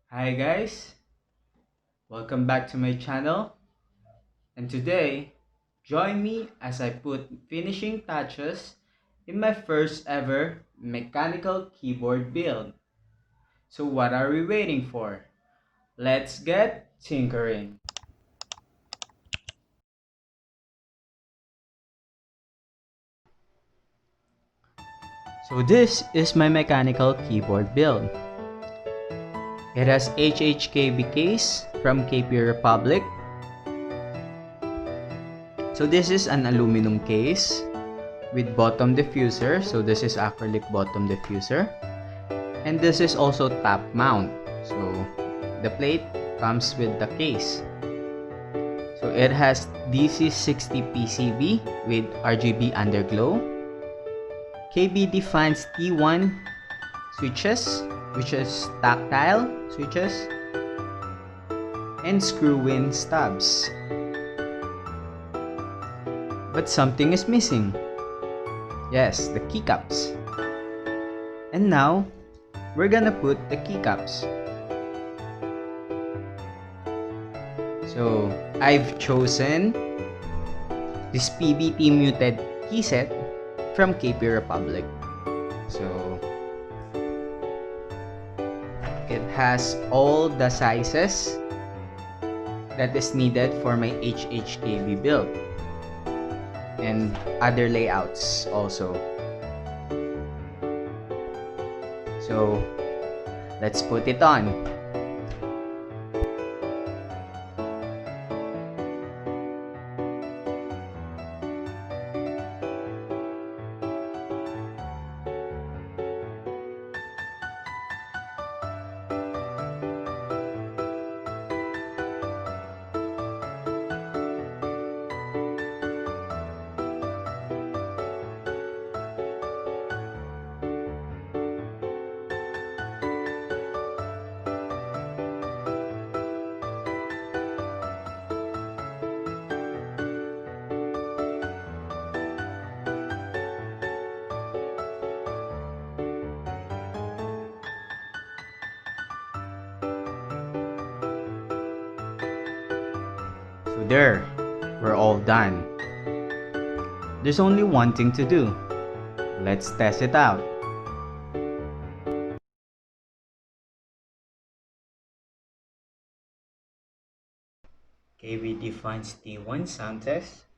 Hi guys, welcome back to my channel, and today join me as I put finishing touches in my first ever mechanical keyboard build. So what are we waiting for? Let's get tinkering. So this is my mechanical keyboard build. It has hhkb case from Kprepbulic. So this is an aluminum case with bottom diffuser. So this is acrylic bottom diffuser. And this is also top mount. So the plate comes with the case. So it has DC60 PCB with RGB underglow, kbdfans T1 switches, which is tactile switches, and screw-in stubs. But something is missing. Yes, the keycaps. And now, we're gonna put the keycaps. So, I've chosen this PBT muted key set from Kprepublic. So, it has all the sizes that is needed for my hhkb build and other layouts also. So, let's put it on. So there, we're all done. There's only one thing to do. Let's test it out. KV defines T1 sound test.